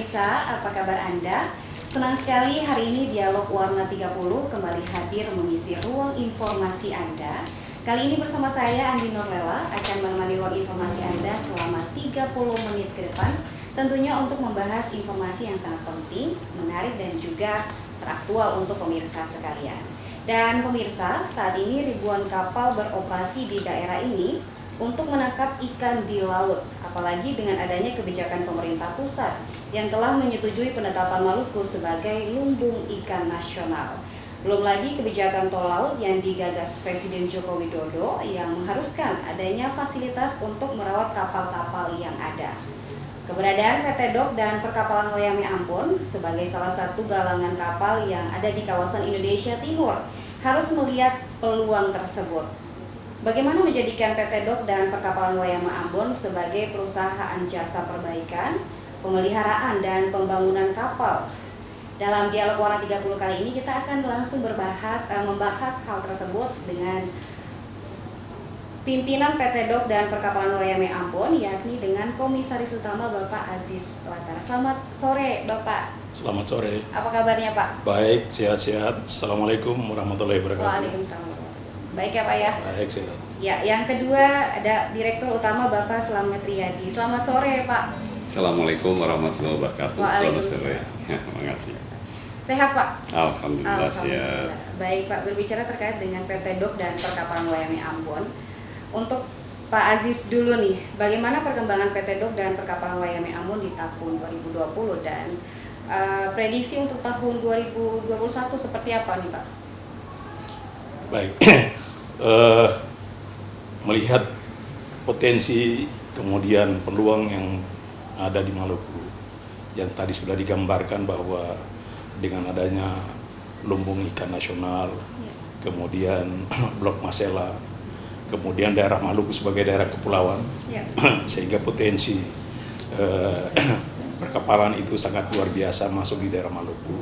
pemirsa, apa kabar Anda? Senang sekali hari ini Dialog Warna 30 kembali hadir mengisi ruang informasi Anda. Kali ini bersama saya Andi Norlela akan menemani ruang informasi Anda selama 30 menit ke depan, tentunya untuk membahas informasi yang sangat penting, menarik dan juga teraktual untuk pemirsa sekalian. Dan pemirsa, saat ini ribuan kapal beroperasi di daerah ini untuk menangkap ikan di laut, apalagi dengan adanya kebijakan pemerintah pusat yang telah menyetujui penetapan Maluku sebagai lumbung ikan nasional. Belum lagi kebijakan tol laut yang digagas Presiden Joko Widodo yang mengharuskan adanya fasilitas untuk merawat kapal-kapal yang ada. Keberadaan PT Dok dan Perkapalan Wayame Ambon sebagai salah satu galangan kapal yang ada di kawasan Indonesia Timur harus melihat peluang tersebut. Bagaimana menjadikan PT Dok dan Perkapalan Wayame Ambon sebagai perusahaan jasa perbaikan, pemeliharaan, dan pembangunan kapal? Dalam Dialog Warna 30 kali ini kita akan langsung membahas hal tersebut dengan pimpinan PT Dok dan Perkapalan Wayame Ambon, yakni dengan Komisaris Utama Bapak Aziz Latara. Selamat sore Bapak. Selamat sore. Apa kabarnya Pak? Baik, sehat-sehat. Assalamualaikum warahmatullahi wabarakatuh. Waalaikumsalam. Baik ya Pak ya? Baik, sehat. Ya, yang kedua ada Direktur Utama Bapak Slamet Riyadi. Selamat sore Pak. Assalamualaikum warahmatullahi wabarakatuh. Selamat sore. Ya, terima kasih. Sehat Pak? Alhamdulillah sehat. Baik Pak, berbicara terkait dengan PT Dok dan Perkapalan Wayame Ambon. Untuk Pak Aziz dulu nih, bagaimana perkembangan PT Dok dan Perkapalan Wayame Ambon di tahun 2020 dan prediksi untuk tahun 2021 seperti apa nih Pak? Baik. Melihat potensi kemudian peluang yang ada di Maluku yang tadi sudah digambarkan bahwa dengan adanya lumbung ikan nasional, kemudian Blok Masela, kemudian daerah Maluku sebagai daerah kepulauan, sehingga potensi perkapalan itu sangat luar biasa masuk di daerah Maluku.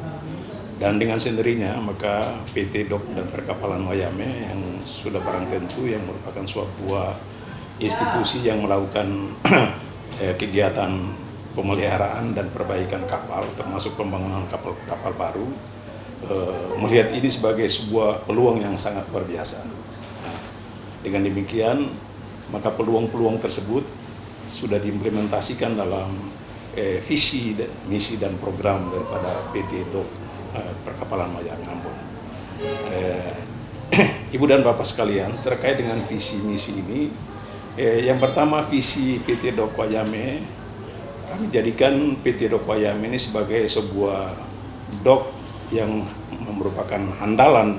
Dan dengan sendirinya maka PT Dok dan Perkapalan Wayame yang sudah barang tentu yang merupakan sebuah institusi yang melakukan kegiatan pemeliharaan dan perbaikan kapal termasuk pembangunan kapal baru, melihat ini sebagai sebuah peluang yang sangat luar biasa. Nah, dengan demikian maka peluang-peluang tersebut sudah diimplementasikan dalam visi, misi dan program daripada PT Dok Perkapalan Wayame Ambon. Ibu dan Bapak sekalian, terkait dengan visi misi ini, yang pertama visi PT Dok Wayame, kami jadikan PT Dok Wayame ini sebagai sebuah dok yang merupakan andalan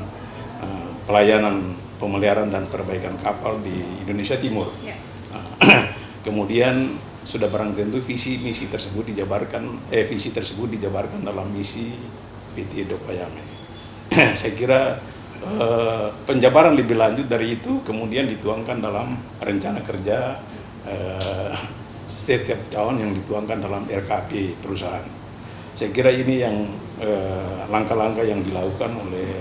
pelayanan pemeliharaan dan perbaikan kapal di Indonesia Timur. Kemudian sudah barang tentu visi tersebut dijabarkan dalam misi PT Dok Wayame. Saya kira penjabaran lebih lanjut dari itu kemudian dituangkan dalam rencana kerja setiap tahun yang dituangkan dalam RKP perusahaan. Saya kira ini yang langkah-langkah yang dilakukan oleh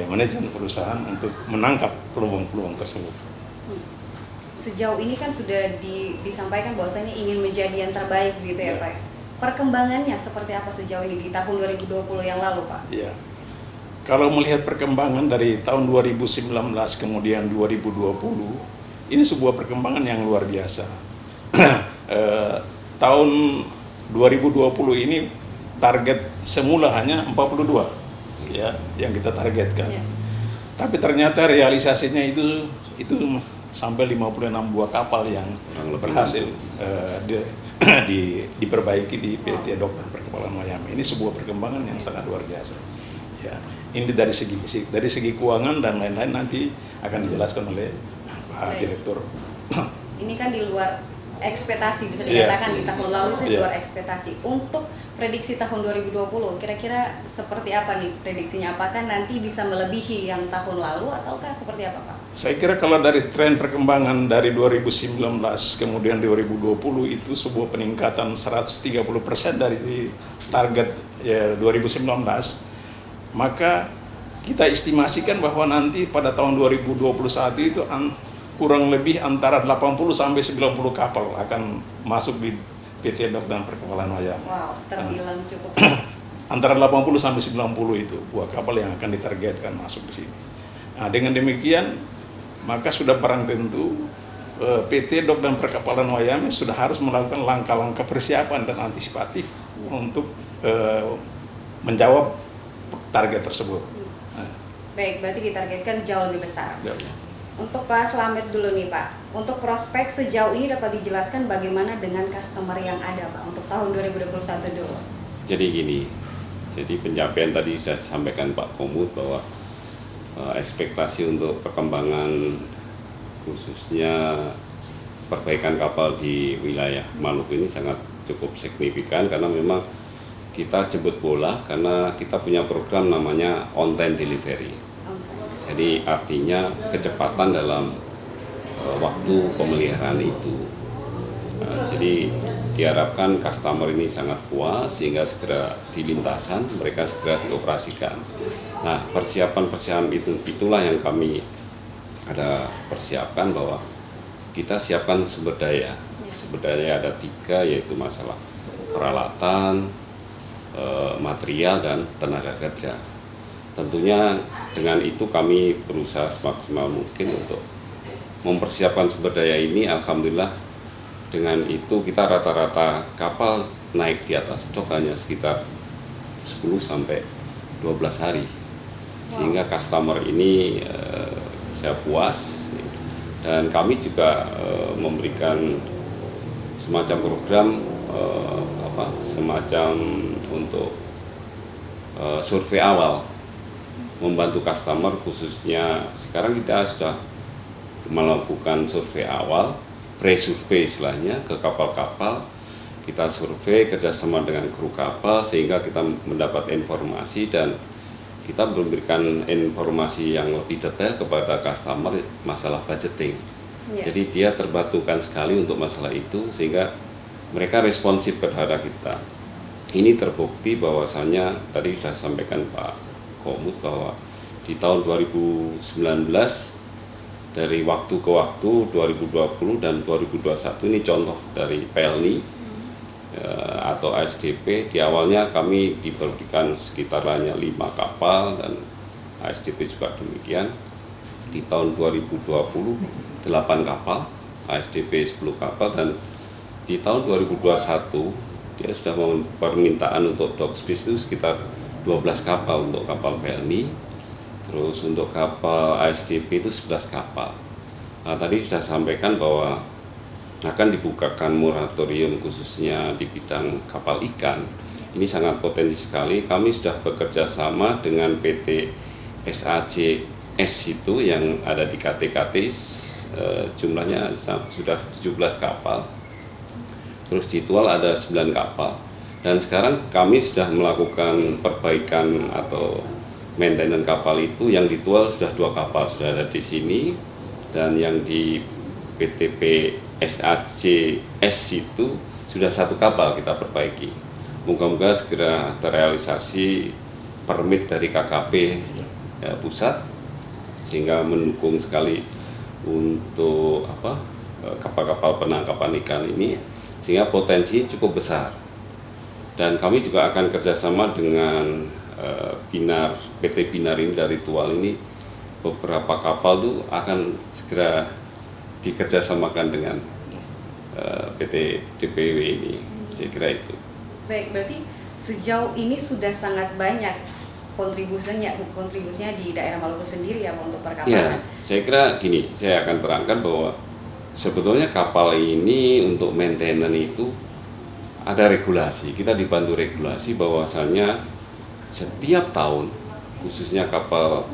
manajemen perusahaan untuk menangkap peluang-peluang tersebut. Sejauh ini kan sudah disampaikan bahwasanya ingin menjadi yang terbaik gitu ya Pak. Perkembangannya seperti apa sejauh ini di tahun 2020 yang lalu Pak? Ya, kalau melihat perkembangan dari tahun 2019 kemudian 2020, ini sebuah perkembangan yang luar biasa. Tahun 2020 ini target semula hanya 42 ya yang kita targetkan. Tapi ternyata realisasinya itu sampai 56 buah kapal yang berhasil diperbaiki di PT Dok dan Perkapalan Wayame. Ini sebuah perkembangan yang sangat luar biasa. Ya, ini dari segi keuangan dan lain-lain nanti akan dijelaskan oleh Pak Direktur. Ini kan di luar ekspektasi, bisa dikatakan di tahun lalu itu di luar ekspektasi. Untuk prediksi tahun 2020 kira-kira seperti apa nih prediksinya? Apakah nanti bisa melebihi yang tahun lalu ataukah seperti apa Pak? Saya kira kalau dari tren perkembangan dari 2019 kemudian 2020 itu sebuah peningkatan 130% dari target 2019, maka kita estimasikan bahwa nanti pada tahun 2021 itu kurang lebih antara 80 sampai 90 kapal akan masuk di PT Dok dan Perkapalan Wayame. Wow, terbilang cukup. Antara 80 sampai 90 itu buah kapal yang akan ditargetkan masuk di sini. Nah, dengan demikian maka sudah barang tentu PT Dok dan Perkapalan Wayame sudah harus melakukan langkah-langkah persiapan dan antisipatif untuk menjawab target tersebut. Baik, berarti ditargetkan jauh lebih besar. Ya. Untuk Pak Slamet dulu nih Pak, untuk prospek sejauh ini dapat dijelaskan bagaimana dengan customer yang ada Pak untuk tahun 2021 dulu? Jadi gini, jadi pencapaian tadi sudah disampaikan Pak Komut bahwa ekspektasi untuk perkembangan khususnya perbaikan kapal di wilayah Maluku ini sangat cukup signifikan karena memang kita jemput bola karena kita punya program namanya on time delivery. Jadi artinya kecepatan dalam waktu pemeliharaan itu. Jadi diharapkan customer ini sangat puas sehingga segera di lintasan mereka segera dioperasikan. Nah, persiapan itulah yang kami ada persiapkan bahwa kita siapkan sumber daya. Sumber daya ada 3 yaitu masalah peralatan, material dan tenaga kerja. Tentunya dengan itu kami berusaha semaksimal mungkin untuk mempersiapkan sumber daya ini. Alhamdulillah dengan itu kita rata-rata kapal naik di atas dok hanya sekitar 10 sampai 12 hari. Sehingga customer ini saya puas dan kami juga memberikan semacam program semacam untuk survei awal membantu customer, khususnya sekarang kita sudah melakukan survei awal, pre-survei istilahnya ke kapal-kapal. Kita survei kerjasama dengan kru kapal sehingga kita mendapat informasi dan kita memberikan informasi yang lebih detail kepada customer masalah budgeting. Jadi dia terbantukan sekali untuk masalah itu sehingga mereka responsif terhadap kita. Ini terbukti bahwasannya tadi sudah sampaikan Pak Komut bahwa di tahun 2019 dari waktu ke waktu 2020 dan 2021 ini contoh dari Pelni atau ASDP. Di awalnya kami diberikan sekitar hanya 5 kapal dan ASDP juga demikian. Di tahun 2020 8 kapal, ASDP 10 kapal dan di tahun 2021 dia sudah permintaan untuk dock space itu sekitar 12 kapal untuk kapal Pelni, terus untuk kapal ASDP itu 11 kapal. Nah, tadi sudah sampaikan bahwa akan dibukakan moratorium khususnya di bidang kapal ikan. Ini sangat potensi sekali. Kami sudah bekerja sama dengan PT SAJS itu yang ada di KTKT, jumlahnya sudah 17 kapal. Terus di Tual ada 9 kapal. Dan sekarang kami sudah melakukan perbaikan atau maintenance kapal itu. Yang di Tual sudah 2 kapal sudah ada di sini, dan yang di PTP SAJS itu sudah 1 kapal kita perbaiki. Moga-moga segera terrealisasi permit dari KKP pusat sehingga mendukung sekali untuk kapal-kapal penangkapan ikan ini sehingga potensi cukup besar. Dan kami juga akan kerjasama dengan PT Binar ini dari Tual ini, beberapa kapal itu akan segera dikerjasamakan dengan PT DPW ini, saya kira itu. Baik, berarti sejauh ini sudah sangat banyak kontribusinya di daerah Maluku sendiri ya Pak untuk perkapalan. Ya, saya kira gini, saya akan terangkan bahwa sebetulnya kapal ini untuk maintenance itu ada regulasi. Kita dibantu regulasi bahwasannya setiap tahun khususnya kapal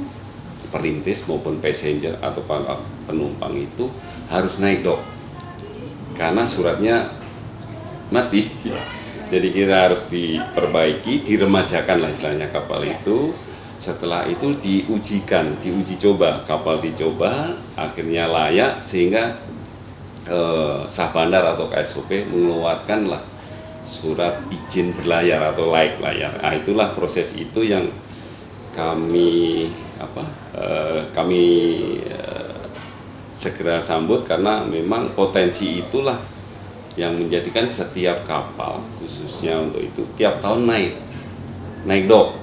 perintis maupun passenger atau penumpang itu harus naik dok karena suratnya mati. Jadi kita harus diperbaiki, diremajakan lah istilahnya kapal itu. Setelah itu diuji coba, kapal dicoba akhirnya layak sehingga Sah Bandar atau KSOP mengeluarkan lah surat izin berlayar atau layak layar. Nah, itulah proses itu yang kami segera sambut karena memang potensi itulah yang menjadikan setiap kapal khususnya untuk itu tiap tahun naik dok.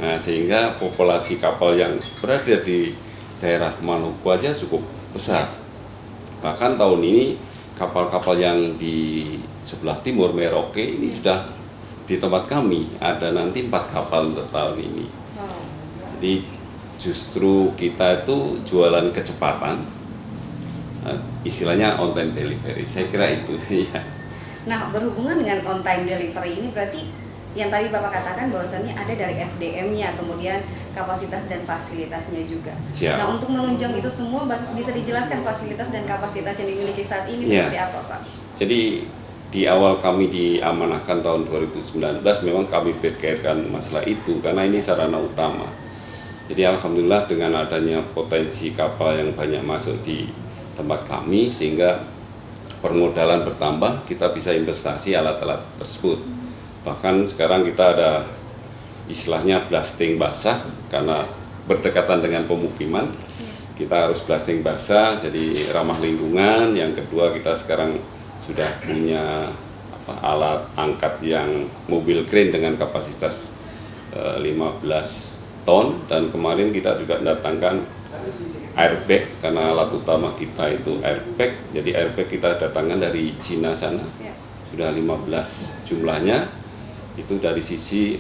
Nah, sehingga populasi kapal yang berada di daerah Maluku aja cukup besar. Bahkan tahun ini kapal-kapal yang di sebelah timur Merauke ini sudah di tempat kami ada nanti 4 kapal untuk tahun ini. Jadi justru kita itu jualan kecepatan, istilahnya on time delivery. Saya kira itu ya. Nah, berhubungan dengan on time delivery ini berarti yang tadi Bapak katakan bahwasannya ada dari SDM-nya, kemudian kapasitas dan fasilitasnya juga. Siap. Nah, untuk menunjang itu semua bisa dijelaskan fasilitas dan kapasitas yang dimiliki saat ini Ya. seperti apa, Pak? Jadi di awal kami diamanahkan tahun 2019 memang kami pikirkan masalah itu karena ini sarana utama. Jadi alhamdulillah dengan adanya potensi kapal yang banyak masuk di tempat kami sehingga permodalan bertambah, kita bisa investasi alat-alat tersebut. Bahkan sekarang kita ada istilahnya blasting basah karena berdekatan dengan pemukiman. Kita harus blasting basah jadi ramah lingkungan. Yang kedua kita sekarang sudah punya alat angkat yang mobil crane dengan kapasitas 15 ton dan kemarin kita juga mendatangkan airbag karena alat utama kita itu airbag. Jadi airbag kita datangkan dari Cina sana. Sudah 15 jumlahnya. Itu dari sisi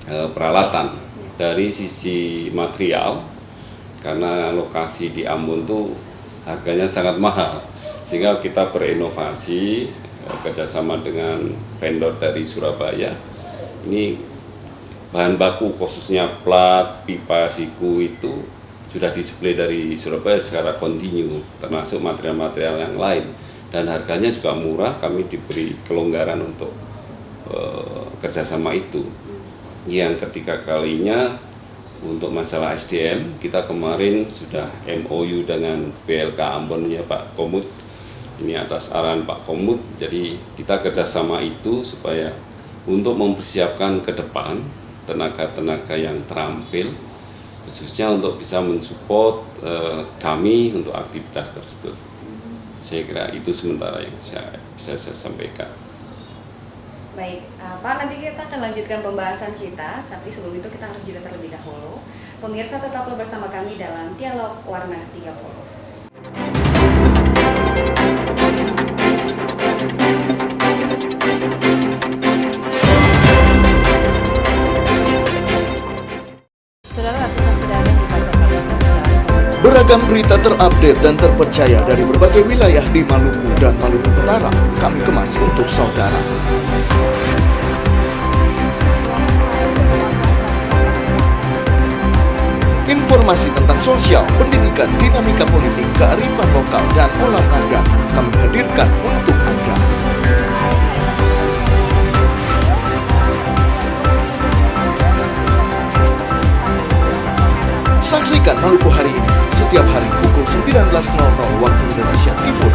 peralatan, dari sisi material karena lokasi di Ambon tuh harganya sangat mahal sehingga kita berinovasi kerjasama dengan vendor dari Surabaya. Ini bahan baku khususnya plat, pipa, siku itu sudah display dari Surabaya secara kontinu termasuk material-material yang lain dan harganya juga murah. Kami diberi kelonggaran untuk kerjasama itu. Yang ketiga kalinya untuk masalah SDM kita kemarin sudah MOU dengan PLK Ambon ya Pak Komut, ini atas arahan Pak Komut. Jadi kita kerjasama itu supaya untuk mempersiapkan ke depan tenaga-tenaga yang terampil khususnya untuk bisa mensupport kami untuk aktivitas tersebut. Saya kira itu sementara yang bisa saya sampaikan. Baik, Pak, nanti kita akan lanjutkan pembahasan kita, tapi sebelum itu kita harus jeda terlebih dahulu. Pemirsa tetaplah bersama kami dalam Dialog Warna 30. Beragam berita terupdate dan terpercaya dari berbagai wilayah di Maluku dan Maluku Utara kami kemas untuk saudara. Informasi tentang sosial, pendidikan, dinamika politik, kearifan lokal, dan olahraga kami hadirkan untuk Anda. Saksikan Maluku hari ini setiap hari pukul 19.00 waktu Indonesia Timur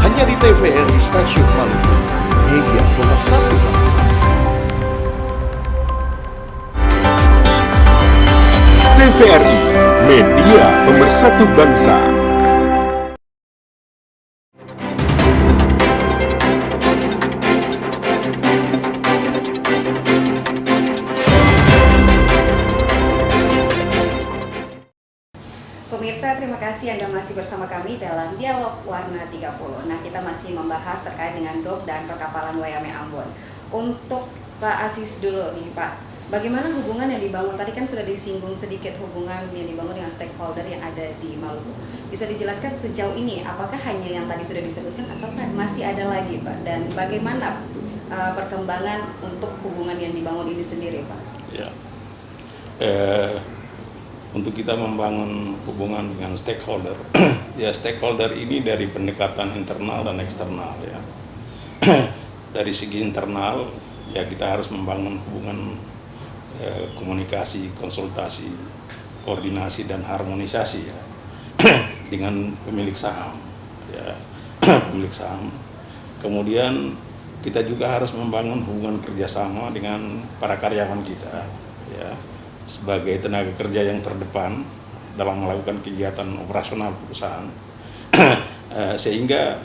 hanya di TVRI Stasiun Maluku, media nomor 1 bangsa. TVRI, media nomor 1 bangsa. Pemirsa, terima kasih Anda masih bersama kami dalam Dialog Warna 30. Nah, kita masih membahas terkait dengan dok dan perkapalan Wayame Ambon. Untuk Pak Aziz dulu nih, Pak. Bagaimana hubungan yang dibangun? Tadi kan sudah disinggung sedikit hubungan yang dibangun dengan stakeholder yang ada di Maluku. Bisa dijelaskan sejauh ini, apakah hanya yang tadi sudah disebutkan atau masih ada lagi, Pak? Dan bagaimana perkembangan untuk hubungan yang dibangun ini sendiri, Pak? Ya. Untuk kita membangun hubungan dengan stakeholder, ya stakeholder ini dari pendekatan internal dan eksternal ya. Dari segi internal, ya kita harus membangun hubungan komunikasi, konsultasi, koordinasi dan harmonisasi ya dengan pemilik saham, ya pemilik saham. Kemudian kita juga harus membangun hubungan kerjasama dengan para karyawan kita, ya sebagai tenaga kerja yang terdepan dalam melakukan kegiatan operasional perusahaan, sehingga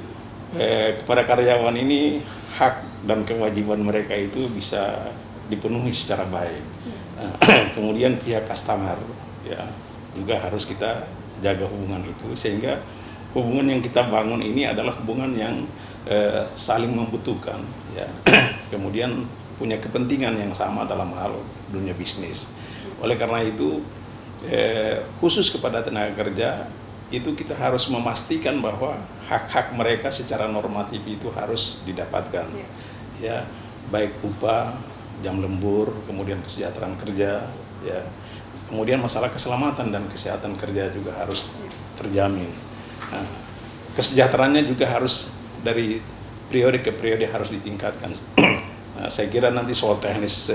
kepada karyawan ini hak dan kewajiban mereka itu bisa dipenuhi secara baik. Kemudian pihak customer ya juga harus kita jaga hubungan itu, sehingga hubungan yang kita bangun ini adalah hubungan yang saling membutuhkan ya. Kemudian punya kepentingan yang sama dalam hal dunia bisnis. Oleh karena itu khusus kepada tenaga kerja itu kita harus memastikan bahwa hak-hak mereka secara normatif itu harus didapatkan ya, baik upah, jam lembur, kemudian kesejahteraan kerja ya, kemudian masalah keselamatan dan kesehatan kerja juga harus terjamin. Nah, kesejahteraannya juga harus dari periode ke periode harus ditingkatkan. Nah, saya kira nanti soal teknis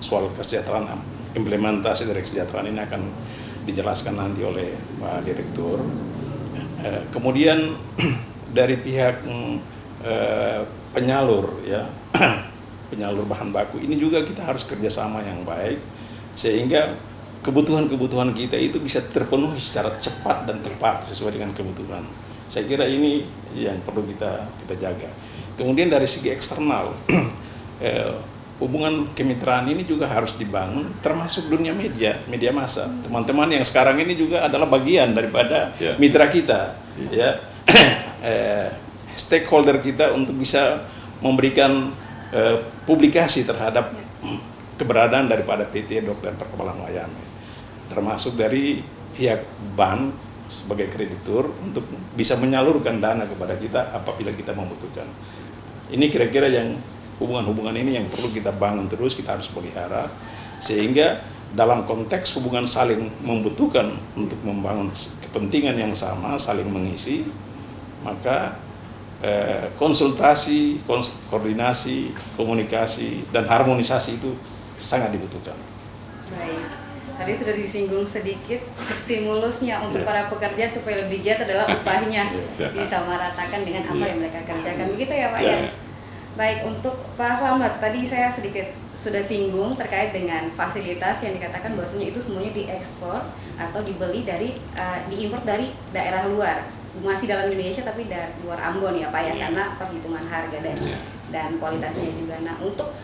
soal kesejahteraan, implementasi dari kesejahteraan ini akan dijelaskan nanti oleh Pak Direktur. Kemudian dari pihak penyalur ya, penyalur bahan baku ini juga kita harus kerjasama yang baik sehingga kebutuhan-kebutuhan kita itu bisa terpenuhi secara cepat dan tepat sesuai dengan kebutuhan. Saya kira ini yang perlu kita jaga. Kemudian dari segi eksternal, hubungan kemitraan ini juga harus dibangun, termasuk dunia media massa. Teman-teman yang sekarang ini juga adalah bagian daripada mitra kita, ya, stakeholder kita untuk bisa memberikan publikasi terhadap keberadaan daripada PT Dok dan Perkebalan Wayame, termasuk dari pihak bank sebagai kreditur untuk bisa menyalurkan dana kepada kita apabila kita membutuhkan. Ini kira-kira yang hubungan-hubungan ini yang perlu kita bangun terus, kita harus pelihara sehingga dalam konteks hubungan saling membutuhkan untuk membangun kepentingan yang sama, saling mengisi, maka konsultasi, koordinasi, komunikasi dan harmonisasi itu sangat dibutuhkan. Baik. Tadi sudah disinggung sedikit stimulusnya untuk para pekerja supaya lebih giat adalah upahnya disamaratakan dengan apa yang mereka kerjakan. Begitu ya Pak ya? Baik, untuk Pak Slamet, tadi saya sedikit sudah singgung terkait dengan fasilitas yang dikatakan bahwasanya itu semuanya diekspor atau dibeli dari diimpor dari daerah luar. Masih dalam Indonesia tapi dari luar Ambon ya Pak ya, karena perhitungan harga dan kualitasnya juga. Nah, untuk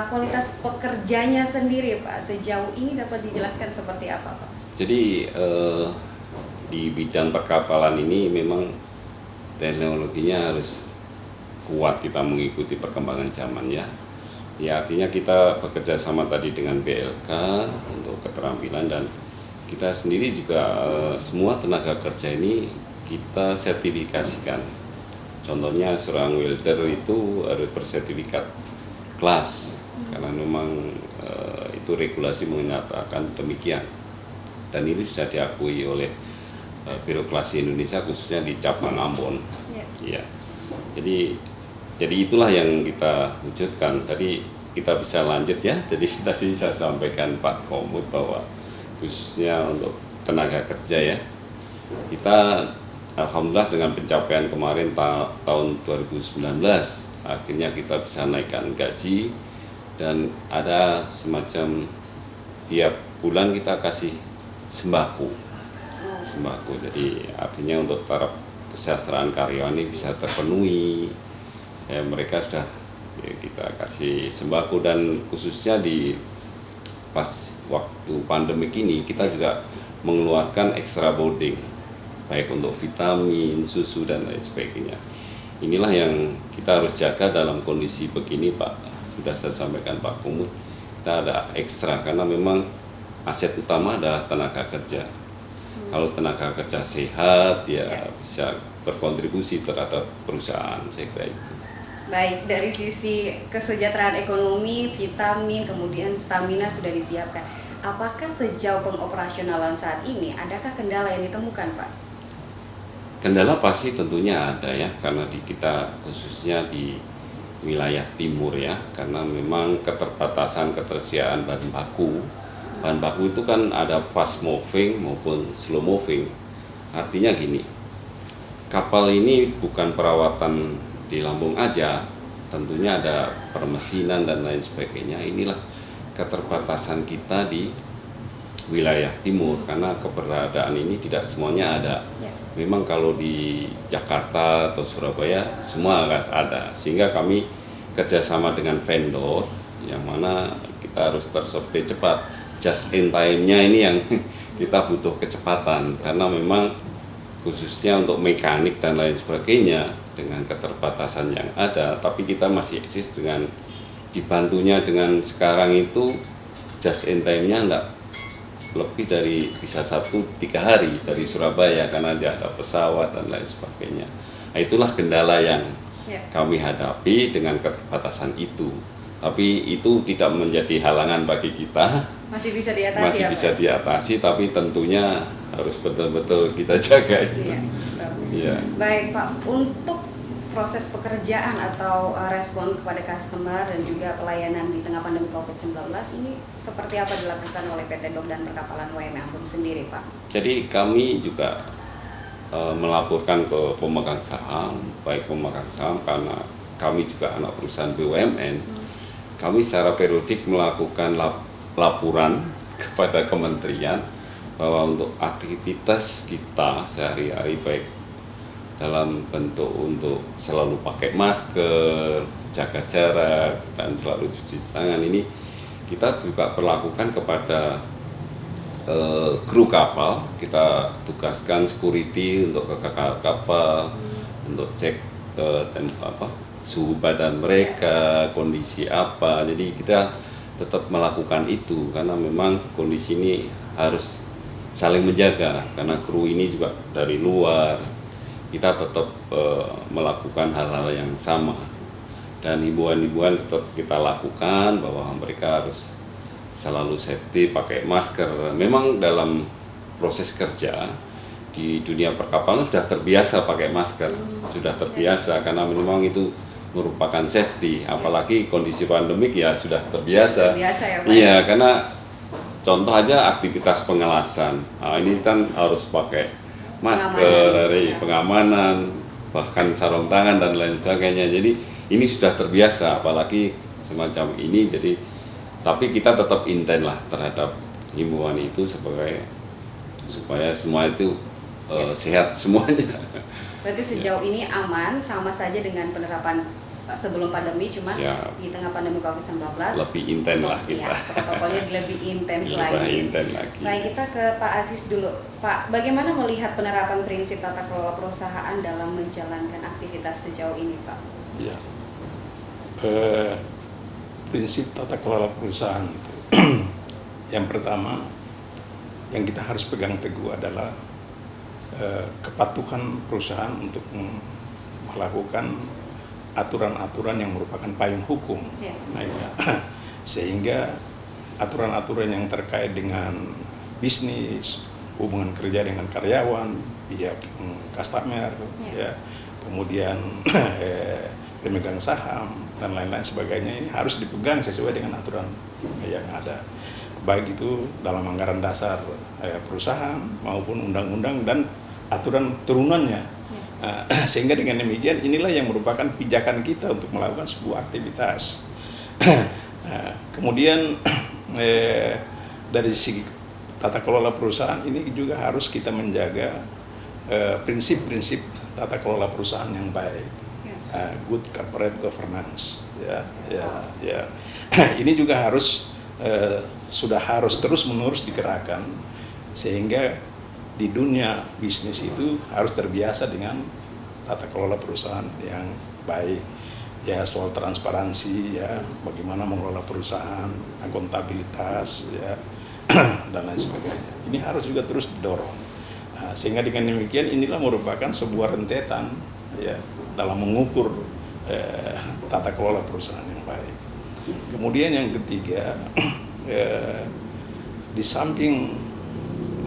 kualitas pekerjanya sendiri Pak, sejauh ini dapat dijelaskan seperti apa Pak? Jadi di bidang perkapalan ini memang teknologinya harus kuat, kita mengikuti perkembangan zaman ya. Ya artinya kita bekerja sama tadi dengan BLK untuk keterampilan dan kita sendiri juga semua tenaga kerja ini kita sertifikasikan. Contohnya seorang welder itu harus bersertifikat kelas karena memang itu regulasi menyatakan demikian dan ini sudah diakui oleh birokrasi Indonesia khususnya di cabang Ambon. Ya. Jadi itulah yang kita wujudkan. Tadi kita bisa lanjut ya. Jadi tadi saya sampaikan Pak Komut bahwa khususnya untuk tenaga kerja ya, kita alhamdulillah dengan pencapaian kemarin tahun 2019 akhirnya kita bisa naikkan gaji dan ada semacam tiap bulan kita kasih sembako. Jadi artinya untuk taraf kesejahteraan karyawan ini bisa terpenuhi. Mereka sudah kita kasih sembako dan khususnya di pas waktu pandemik ini kita juga mengeluarkan extra boarding baik untuk vitamin, susu dan lain sebagainya. Inilah yang kita harus jaga dalam kondisi begini Pak. Sudah saya sampaikan Pak Kumut, kita ada ekstra karena memang aset utama adalah tenaga kerja. Kalau tenaga kerja sehat ya bisa berkontribusi terhadap perusahaan, saya kira itu. Baik, dari sisi kesejahteraan ekonomi, vitamin, kemudian stamina sudah disiapkan. Apakah sejauh pengoperasionalan saat ini adakah kendala yang ditemukan Pak? Kendala pasti tentunya ada ya, karena di kita khususnya di wilayah timur ya, karena memang keterbatasan ketersediaan bahan baku. Bahan baku itu kan ada fast moving maupun slow moving. Artinya gini, kapal ini bukan perawatan di lambung aja, tentunya ada permesinan dan lain sebagainya. Inilah keterbatasan kita di wilayah timur karena keberadaan ini tidak semuanya ada. Memang kalau di Jakarta atau Surabaya semua akan ada, sehingga kami kerjasama dengan vendor yang mana kita harus tersuplai cepat. Just in time-nya ini yang kita butuh kecepatan, karena memang khususnya untuk mekanik dan lain sebagainya dengan keterbatasan yang ada, tapi kita masih eksis dengan dibantunya dengan sekarang itu just in time-nya enggak lebih dari bisa 1-3 hari dari Surabaya karena dia ada pesawat dan lain sebagainya. Nah, itulah kendala yang kami hadapi dengan keterbatasan itu. Tapi itu tidak menjadi halangan bagi kita. Masih bisa diatasi. Masih bisa diatasi, tapi tentunya harus betul-betul kita jaga itu. Iya, betul. Iya. Baik Pak, untuk proses pekerjaan atau respon kepada customer dan juga pelayanan di tengah pandemi COVID-19 ini seperti apa dilakukan oleh PT Dok dan Perkapalan WM Ampun sendiri, Pak? Jadi kami juga melaporkan ke pemegang saham, baik pemegang saham karena kami juga anak perusahaan BUMN. Kami secara periodik melakukan laporan kepada kementerian bahwa untuk aktivitas kita sehari-hari baik dalam bentuk untuk selalu pakai masker, jaga jarak, dan selalu cuci tangan ini kita juga perlakukan kepada kru kapal. Kita tugaskan security untuk ke kapal untuk cek suhu badan mereka, kondisi apa. Jadi kita tetap melakukan itu karena memang kondisi ini harus saling menjaga karena kru ini juga dari luar. Kita tetap melakukan hal-hal yang sama dan himbauan-himbauan tetap kita lakukan bahwa mereka harus selalu safety, pakai masker. Memang dalam proses kerja di dunia perkapalan sudah terbiasa pakai masker, sudah terbiasa karena memang itu merupakan safety. Apalagi kondisi pandemik ya sudah terbiasa. Terbiasa ya, Pak. Iya, karena contoh aja aktivitas pengelasan. Nah, ini kan harus pakai masker dari pengamanan, bahkan sarung tangan dan lain sebagainya. Jadi ini sudah terbiasa, apalagi semacam ini. Jadi tapi kita tetap intent lah terhadap himbauan itu supaya semua itu sehat semuanya. Berarti sejauh ini aman, sama saja dengan penerapan sebelum pandemi, cuma di tengah pandemi COVID-19 lebih intens lah kita. Ya, protokolnya lebih intens lagi. Baik, kita ke Pak Aziz dulu. Pak, bagaimana melihat penerapan prinsip tata kelola perusahaan dalam menjalankan aktivitas sejauh ini, Pak? Ya, prinsip tata kelola perusahaan itu yang pertama yang kita harus pegang teguh adalah kepatuhan perusahaan untuk melakukan aturan-aturan yang merupakan payung hukum. Nah, ya. Sehingga aturan-aturan yang terkait dengan bisnis, hubungan kerja dengan karyawan, pihak customer, ya, kemudian pemegang saham dan lain-lain sebagainya ini harus dipegang sesuai dengan aturan yang ada, baik itu dalam anggaran dasar perusahaan maupun undang-undang dan aturan turunannya. Sehingga dengan demikian inilah yang merupakan pijakan kita untuk melakukan sebuah aktivitas. Kemudian dari segi tata kelola perusahaan ini juga harus kita menjaga prinsip-prinsip tata kelola perusahaan yang baik, good corporate governance. Ini juga harus sudah harus terus-menerus digerakkan sehingga di dunia bisnis itu harus terbiasa dengan tata kelola perusahaan yang baik, ya, soal transparansi, ya, bagaimana mengelola perusahaan, akuntabilitas, ya, dan lain sebagainya. Ini harus juga terus didorong. Sehingga dengan demikian inilah merupakan sebuah rentetan, ya, dalam mengukur tata kelola perusahaan yang baik. Kemudian yang ketiga, di samping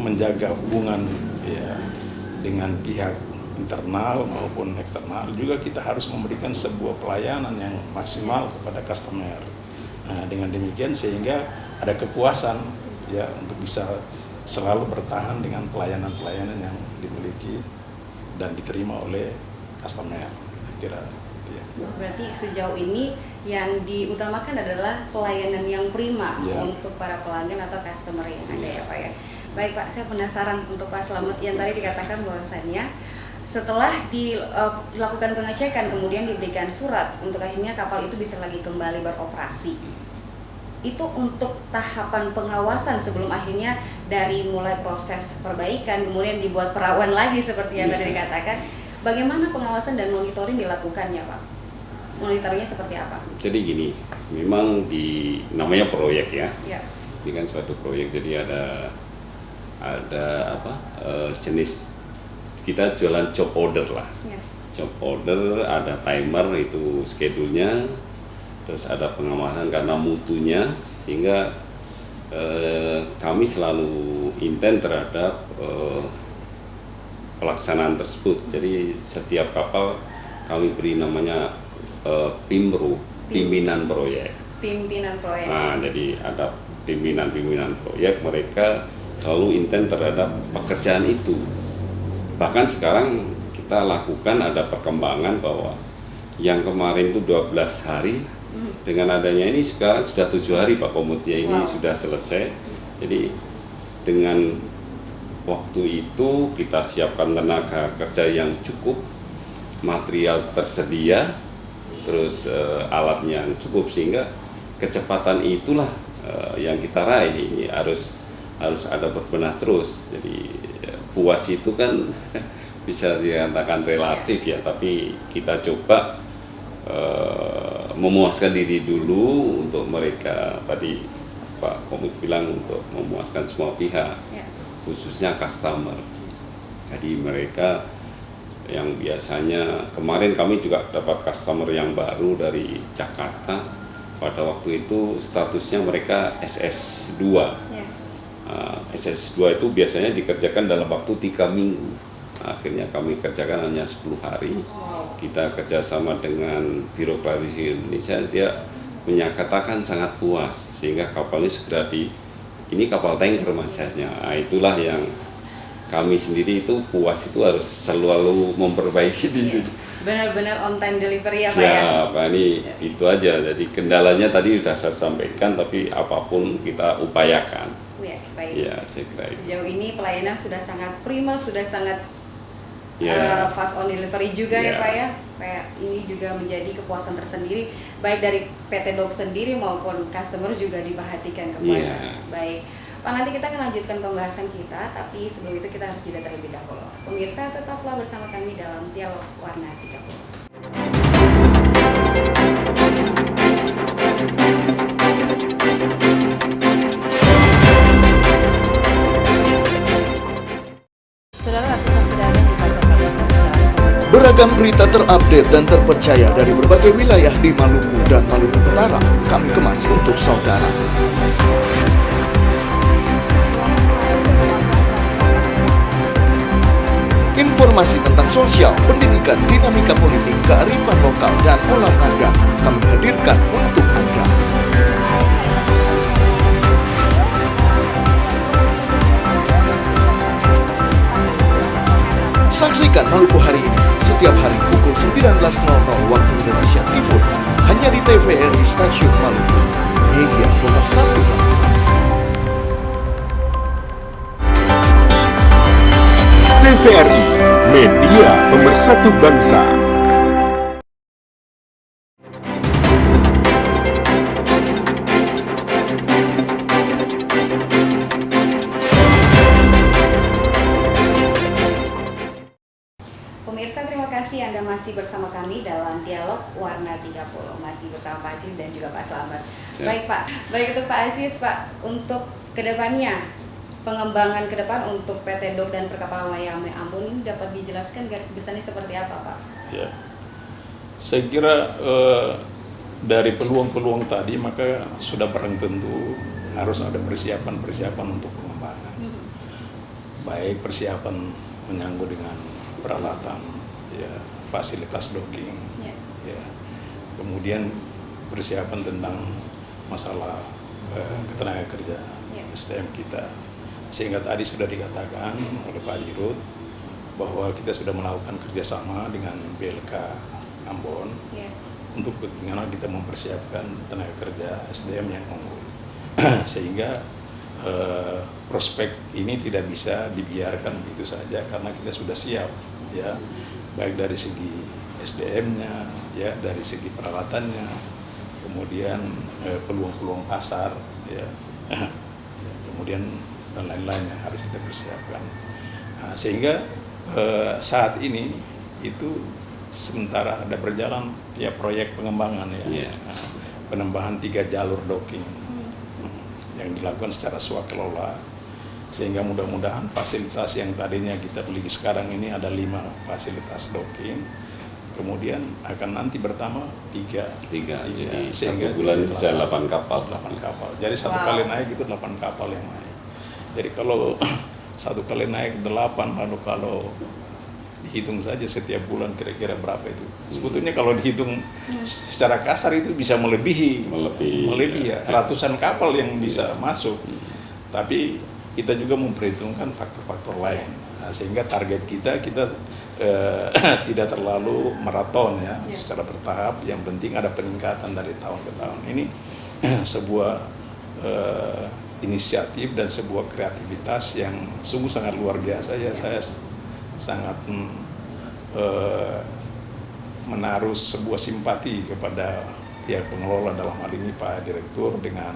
menjaga hubungan, ya, dengan pihak internal maupun eksternal, juga kita harus memberikan sebuah pelayanan yang maksimal kepada customer. Dengan demikian sehingga ada kepuasan, ya, untuk bisa selalu bertahan dengan pelayanan-pelayanan yang dimiliki dan diterima oleh customer. Kira ya. Berarti sejauh ini yang diutamakan adalah pelayanan yang prima, ya, untuk para pelanggan atau customer yang ada, ya, Pak, ya. Baik Pak, saya penasaran untuk Pak Slamet yang tadi dikatakan bahwasannya setelah dilakukan pengecekan kemudian diberikan surat untuk akhirnya kapal itu bisa lagi kembali beroperasi. Itu untuk tahapan pengawasan sebelum akhirnya dari mulai proses perbaikan kemudian dibuat perawan lagi seperti yang tadi dikatakan. Bagaimana pengawasan dan monitoring dilakukannya Pak? Monitoringnya seperti apa? Jadi gini, memang namanya proyek ya. Ya. Ini kan suatu proyek, jadi ada jenis, kita jualan job order lah. Ya. Job order, ada timer itu schedule-nya, terus ada pengawasan karena mutunya, sehingga kami selalu intent terhadap pelaksanaan tersebut. Jadi setiap kapal kami beri namanya PIMPRO, pimpinan proyek. Pimpinan proyek. Nah, jadi ada pimpinan proyek, mereka selalu intent terhadap pekerjaan itu. Bahkan sekarang kita lakukan ada perkembangan bahwa yang kemarin itu 12 hari, dengan adanya ini sekarang sudah 7 hari Pak Komutnya ini sudah selesai. Jadi dengan waktu itu kita siapkan tenaga kerja yang cukup, material tersedia, terus alatnya yang cukup, sehingga kecepatan itulah yang kita raih. Ini harus ada berbenah terus. Jadi puas itu kan bisa dikatakan relatif ya, tapi kita coba memuaskan diri dulu untuk mereka. Tadi Pak Komut bilang untuk memuaskan semua pihak, khususnya customer. Jadi mereka yang biasanya, kemarin kami juga dapat customer yang baru dari Jakarta, pada waktu itu statusnya mereka SS2. SS2 itu biasanya dikerjakan dalam waktu 3 minggu. Akhirnya kami kerjakan hanya 10 hari. Kita kerjasama dengan birokrasi Indonesia, dia menyatakan sangat puas, sehingga kapalnya segera ini kapal tanker masanya. Nah, itulah yang kami sendiri itu puas, itu harus selalu memperbaiki diri. Benar-benar on time delivery ya Pak ya? Siap, ini itu aja. Jadi kendalanya tadi sudah saya sampaikan, tapi apapun kita upayakan. Ya, baik. Ya, saya kira itu. Sejauh ini pelayanan sudah sangat prima, sudah sangat fast on delivery juga ya Pak ya. Kayak ini juga menjadi kepuasan tersendiri, baik dari PT Dok sendiri maupun customer juga diperhatikan kepada. Baik. Pak, nanti kita akan lanjutkan pembahasan kita, tapi sebelum itu kita harus jeda terlebih dahulu. Pemirsa, tetaplah bersama kami dalam Dialog Warna 30. Beragam berita terupdate dan terpercaya dari berbagai wilayah di Maluku dan Maluku Utara kami kemas untuk saudara. Informasi tentang sosial, pendidikan, dinamika politik, kearifan lokal, dan olahraga kami hadirkan untuk Anda. Saksikan Maluku Hari Ini setiap hari pukul 19.00 waktu Indonesia Timur hanya di TVRI Stasiun Maluku, media nomor 1 bangsa. TVRI, media pemersatu bangsa. Pemirsa, terima kasih Anda masih bersama kami dalam Dialog Warna 30. Masih bersama Pak Aziz dan juga Pak Slamet. Baik Pak, baik untuk Pak Aziz, Pak, untuk kedepannya, pengembangan ke depan untuk PT Dok dan Perkapalan Wayame Ambon ini dapat dijelaskan garis besarnya seperti apa Pak? Ya, saya kira dari peluang-peluang tadi maka sudah barang tentu harus ada persiapan-persiapan untuk pengembangan. Baik persiapan menyangkut dengan peralatan, ya, fasilitas docking, ya, kemudian persiapan tentang masalah ketenaga kerja SDM kita, sehingga tadi sudah dikatakan oleh Pak Dirut bahwa kita sudah melakukan kerjasama dengan BLK Ambon untuk bagaimana kita mempersiapkan tenaga kerja SDM yang unggul, sehingga prospek ini tidak bisa dibiarkan begitu saja karena kita sudah siap ya, baik dari segi SDM-nya ya, dari segi peralatannya, kemudian peluang-peluang pasar ya, kemudian dan lain-lainnya harus kita persiapkan. Nah, sehingga saat ini itu sementara ada berjalan ya proyek pengembangan ya, penambahan 3 jalur docking yang dilakukan secara swakelola, sehingga mudah-mudahan fasilitas yang tadinya kita beli sekarang ini ada 5 fasilitas docking, kemudian akan nanti bertambah 3. Jadi sehingga 1 bulan bisa 8 kapal. 8 kapal. Jadi satu kali naik itu 8 kapal yang naik. Jadi kalau satu kali naik 8, lalu kalau dihitung saja setiap bulan kira-kira berapa itu. Sebetulnya kalau dihitung secara kasar itu bisa melebihi ya, ratusan kapal yang bisa masuk. Tapi kita juga memperhitungkan faktor-faktor lain. Nah, sehingga target kita tidak terlalu maraton ya, secara bertahap. Yang penting ada peningkatan dari tahun ke tahun. Ini sebuah inisiatif dan sebuah kreativitas yang sungguh sangat luar biasa ya. Saya sangat menaruh sebuah simpati kepada pihak pengelola, dalam hal ini Pak Direktur dengan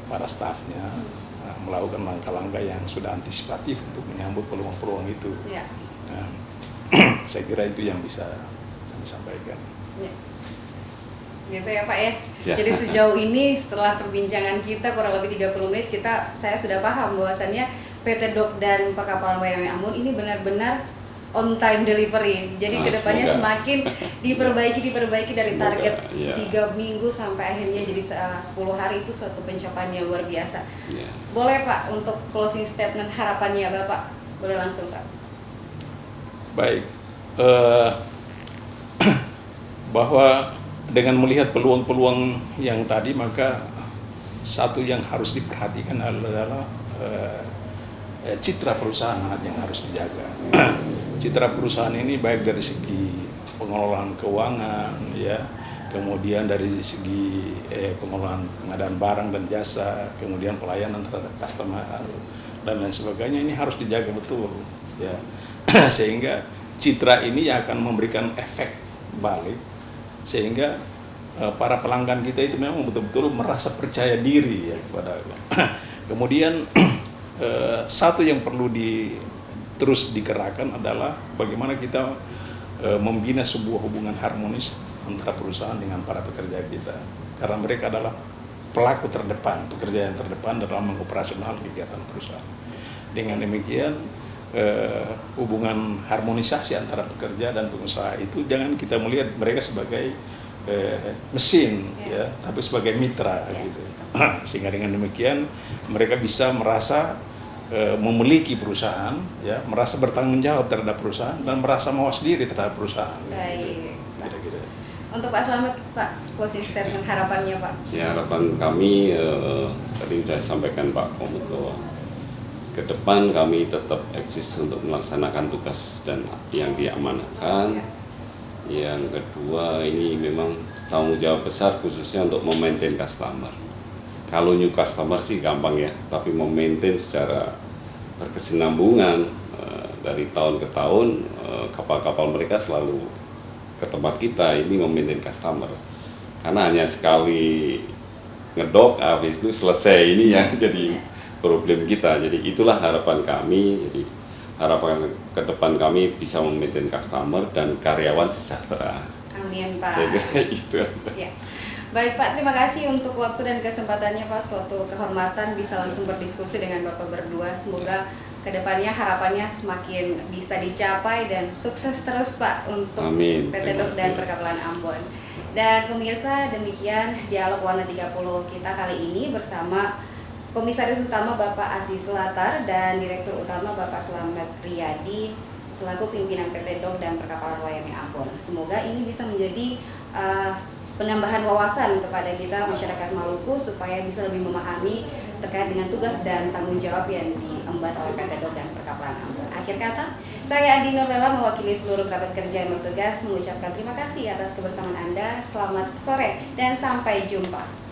para stafnya, melakukan langkah-langkah yang sudah antisipatif untuk menyambut peluang-peluang itu. Nah, saya kira itu yang bisa kami sampaikan. Gitu ya Pak ya. Jadi sejauh ini setelah perbincangan kita kurang lebih 30 menit saya sudah paham bahwasannya PT Dok dan Perkapalan WMI Ambon ini benar-benar on time delivery. Jadi kedepannya semakin diperbaiki dari target 3 minggu sampai akhirnya jadi 10 hari, itu suatu pencapaian yang luar biasa. Boleh Pak untuk closing statement harapannya Bapak? Boleh langsung Pak. Baik, bahwa dengan melihat peluang-peluang yang tadi, maka satu yang harus diperhatikan adalah citra perusahaan yang harus dijaga. Citra perusahaan ini baik dari segi pengelolaan keuangan ya, kemudian dari segi pengelolaan pengadaan barang dan jasa, kemudian pelayanan terhadap customer dan lain sebagainya, ini harus dijaga betul ya. Sehingga citra ini akan memberikan efek balik, sehingga para pelanggan kita itu memang betul-betul merasa percaya diri ya kepada. Kemudian satu yang perlu terus digerakkan adalah bagaimana kita membina sebuah hubungan harmonis antara perusahaan dengan para pekerja kita, karena mereka adalah pelaku terdepan, pekerja yang terdepan dalam mengoperasional kegiatan perusahaan. Dengan demikian hubungan harmonisasi antara pekerja dan pengusaha itu jangan kita melihat mereka sebagai mesin ya, tapi sebagai mitra gitu. Sehingga dengan demikian mereka bisa merasa memiliki perusahaan ya, merasa bertanggung jawab terhadap perusahaan dan merasa mawas diri terhadap perusahaan. Baik. Kira-kira. Untuk Pak Slamet, Pak, closing statement harapannya Pak. Ya, harapan kami tadi sudah sampaikan Pak Komut bahwa ke depan kami tetap eksis untuk melaksanakan tugas dan yang diamanahkan. Yang kedua, ini memang tanggung jawab besar khususnya untuk memaintain customer. Kalau new customer sih gampang ya, tapi memaintain secara berkesinambungan dari tahun ke tahun, kapal-kapal mereka selalu ke tempat kita, ini memaintain customer. Karena hanya sekali ngedok, habis itu selesai, ini yang jadi problem kita. Jadi itulah harapan kami. Jadi harapan ke depan kami bisa memaintain customer dan karyawan sejahtera. Amin Pak. Saya kira itu. Ya. Baik Pak, terima kasih untuk waktu dan kesempatannya Pak. Suatu kehormatan bisa langsung berdiskusi dengan Bapak berdua. Semoga kedepannya harapannya semakin bisa dicapai dan sukses terus Pak untuk PT Dok dan Perkapalan Ambon. Dan pemirsa, demikian dialog Warna 30 kita kali ini bersama Komisaris Utama Bapak Aziz Latar dan Direktur Utama Bapak Slamet Riyadi selaku pimpinan PT Dok dan Perkapalan WMI Ambon. Semoga ini bisa menjadi penambahan wawasan kepada kita masyarakat Maluku supaya bisa lebih memahami terkait dengan tugas dan tanggung jawab yang diemban oleh PT Dok dan Perkapalan Ambon. Akhir kata, saya Andi Norlela mewakili seluruh kerabat kerja yang bertugas mengucapkan terima kasih atas kebersamaan Anda. Selamat sore dan sampai jumpa.